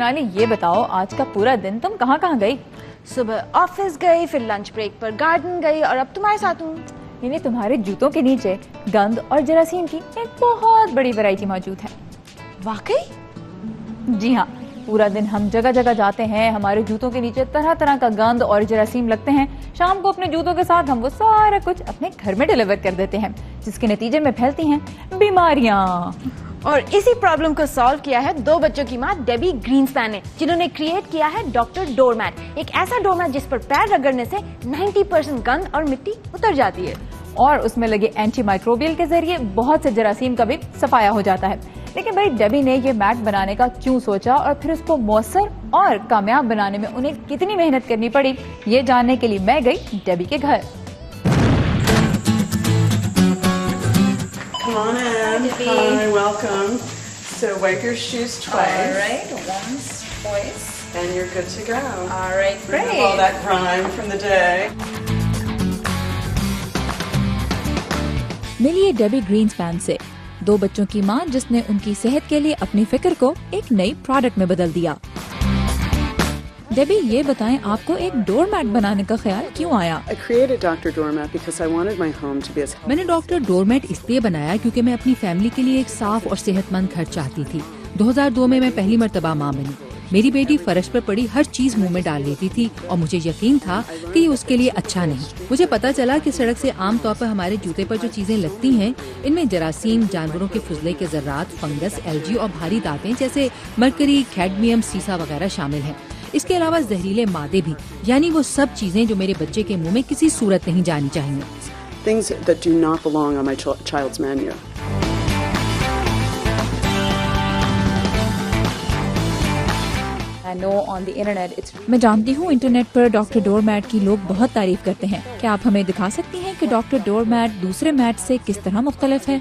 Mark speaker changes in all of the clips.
Speaker 1: सोनाली, ये बताओ आज का पूरा दिन तुम कहाँ कहाँ गई?
Speaker 2: सुबह ऑफिस गई, फिर लंच ब्रेक पर गार्डन गई और अब तुम्हारे साथ हूँ।
Speaker 1: यानी तुम्हारे जूतों के नीचे गंद और जरासीम की एक बहुत बड़ी वैरायटी मौजूद है।
Speaker 2: वाकई?
Speaker 1: जी हाँ, पूरा दिन हम जगह जगह जाते हैं, हमारे जूतों के नीचे तरह तरह का गंद और जरासीम लगते हैं। शाम को अपने जूतों के साथ हम वो सारा कुछ अपने घर में डिलीवर कर देते हैं, जिसके नतीजे में फैलती हैं बीमारियां।
Speaker 2: और इसी प्रॉब्लम को सॉल्व किया है दो बच्चों की माँ डेबी ग्रीन्सपैन ने, जिन्होंने क्रिएट किया है डॉक्टर डोरमैट, एक ऐसा डोरमैट जिस पर पैर रगड़ने से 90% गंद और मिट्टी उतर जाती है
Speaker 1: और उसमें लगे एंटी माइक्रोबियल के जरिए बहुत से जरासीम का भी सफाया हो जाता है। लेकिन भाई डेबी ने ये मैट बनाने का क्यों सोचा और फिर उसको मौसर और कामयाब बनाने में उन्हें कितनी मेहनत करनी पड़ी, ये जानने के लिए मैं गई डेबी के घर।
Speaker 3: Come on in. Hi, welcome. So wipe your shoes twice.
Speaker 1: All right, once, twice.
Speaker 3: And you're good to go.
Speaker 1: All right, great.
Speaker 3: Remove all that grime from the day.
Speaker 1: मिलिए डेबी ग्रीन्सपैन से, दो बच्चों की माँ जिसने उनकी सेहत के लिए अपनी फिक्र को एक नई प्रोडक्ट में बदल दिया। डेबी, ये बताएं आपको एक डोरमैट बनाने का ख्याल क्यों आया?
Speaker 3: I created Dr. Doormat because I wanted my home to be as healthy.
Speaker 4: मैंने डॉक्टर डोरमैट इसलिए बनाया क्योंकि मैं अपनी फैमिली के लिए एक साफ और सेहतमंद घर चाहती थी। 2002 में मैं पहली मर्तबा माँ बनी। मेरी बेटी फर्श पर पड़ी हर चीज मुंह में डाल लेती थी और मुझे यकीन था कि ये उसके लिए अच्छा नहीं। मुझे पता चला कि सड़क से आम तौर पर हमारे जूते पर जो चीजें लगती हैं, इनमें जरासीम, जानवरों के फुजले के जर्रात, फंगस, एलजी और भारी धातें जैसे मरकरी, कैडमियम, सीसा वगैरह शामिल हैं। इसके अलावा जहरीले मादे भी, यानी वो सब चीजें जो मेरे बच्चे के मुंह में किसी सूरत नहीं जानी चाहिए।
Speaker 3: Things that do not belong on my child's menu.
Speaker 1: I know on the internet it's... मैं जानती हूँ इंटरनेट पर डॉक्टर डोरमैट की लोग बहुत तारीफ करते हैं। क्या आप हमें दिखा सकती हैं कि डॉक्टर डोरमैट दूसरे मैट से किस तरह मुख्तलिफ है?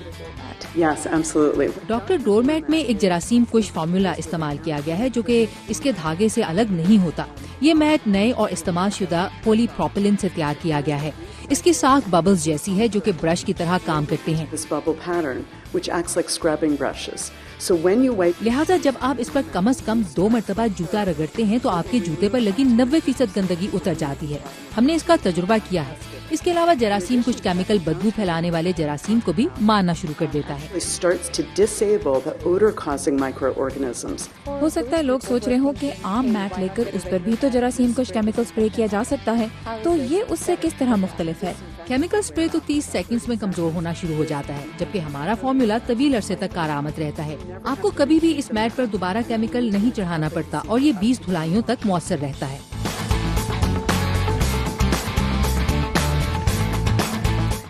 Speaker 3: Yes, absolutely.
Speaker 4: डॉक्टर डोरमैट में एक जरासीम कुश फार्मूला इस्तेमाल किया गया है जो कि इसके धागे से अलग नहीं होता। ये मैट नए और इस्तेमाल शुदा पॉलीप्रोपिलीन से तैयार किया गया है। इसकी साख बबल्स जैसी है जो कि ब्रश की तरह काम करते हैं।
Speaker 3: This bubble pattern, which acts like scrubbing brushes. So when you wipe,
Speaker 4: लिहाजा जब आप इस पर कम से कम 2 मरतबा जूता रगड़ते हैं तो आपके जूते पर लगी 90% गंदगी उतर जाती है। हमने इसका तजुर्बा किया है। इसके अलावा जरासीम कुछ केमिकल बदबू फैलाने वाले जरासीम को भी मारना शुरू कर देता है।
Speaker 3: it starts to disable the odor-causing microorganisms.
Speaker 1: हो सकता है लोग सोच रहे हो कि आम मैट लेकर उस पर भी तो जरासीम कुछ केमिकल स्प्रे किया जा सकता है, तो ये उससे किस तरह मुख्तलिफ है?
Speaker 4: केमिकल स्प्रे तो 30 सेकंड्स में कमजोर होना शुरू हो जाता है, जबकि हमारा फॉर्मूला तवील अरसे तक कारआमद रहता है। आपको कभी भी इस मैट पर दोबारा केमिकल नहीं चढ़ाना पड़ता और ये 20 धुलाइयों तक मौसर रहता है।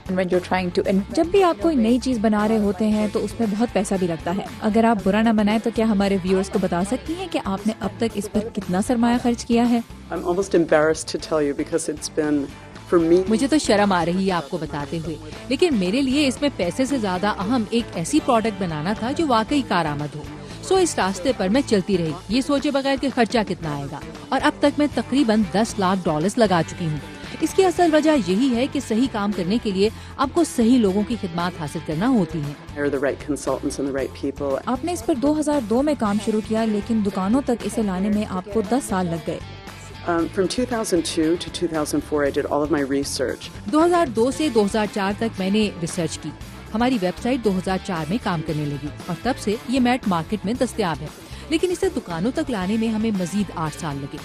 Speaker 1: जब भी आप कोई नई चीज बना रहे होते हैं तो उसमें बहुत पैसा भी लगता है। अगर आप बुरा न बनाए तो क्या हमारे व्यूअर्स को बता सकती हैं कि आपने अब तक इस पर कितना सरमाया खर्च किया है?
Speaker 3: I'm almost embarrassed to tell you because it's been, for me,
Speaker 4: मुझे तो शर्म आ रही है आपको बताते हुए, लेकिन मेरे लिए इसमें पैसे से ज्यादा अहम एक ऐसी प्रोडक्ट बनाना था जो वाकई कारआमद हो। सो इस रास्ते पर मैं चलती रही, ये सोचे बगैर कि खर्चा कितना आएगा, और अब तक मैं तकरीबन $10 लाख लगा चुकी हूँ। इसकी असल वजह यही है कि सही काम करने के लिए आपको सही लोगों की खिदमत हासिल करना होती है।
Speaker 3: hire the right consultants and the right people.
Speaker 1: आपने इस पर 2002 में काम शुरू किया, लेकिन दुकानों तक इसे लाने में आपको 10 साल लग गए।
Speaker 3: From 2002 to 2004, I did all of my research.
Speaker 4: 2002 से 2004 तक मैंने रिसर्च की। हमारी वेबसाइट 2004 में काम करने लगी और तब से ये मैट मार्केट में दस्तयाब है, लेकिन इसे दुकानों तक लाने में हमें मजीद 8 साल लगे।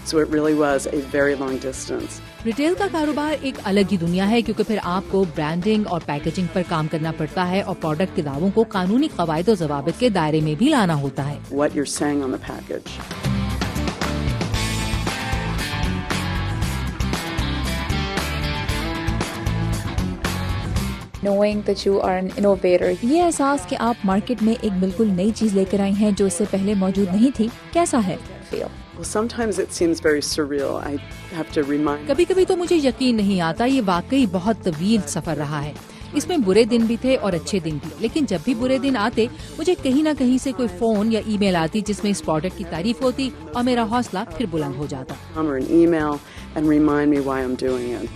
Speaker 3: So it really was a very long distance.
Speaker 4: Retail का कारोबार एक अलग ही दुनिया है, क्योंकि फिर आपको ब्रांडिंग और पैकेजिंग पर काम करना पड़ता है और प्रोडक्ट के दावों को कानूनी कवायद और ज़वाबित के दायरे में भी लाना होता है।
Speaker 3: What you're saying on the package.
Speaker 1: Knowing that you are an innovator, ये एहसास कि आप मार्केट में एक बिल्कुल नई चीज लेकर आई हैं जो इससे पहले मौजूद नहीं थी, कैसा है?
Speaker 3: Well, sometimes it seems very surreal. I have to remind.
Speaker 4: कभी कभी तो मुझे यकीन नहीं आता, ये वाकई बहुत तवील सफर रहा है। इसमें बुरे दिन भी थे और अच्छे दिन भी, लेकिन जब भी बुरे दिन आते मुझे कहीं ना कहीं से कोई फोन या ईमेल आती जिसमें इस प्रोडक्ट की तारीफ होती और मेरा हौसला फिर बुलंद हो जाता।
Speaker 3: Or an email and remind me why I'm doing it.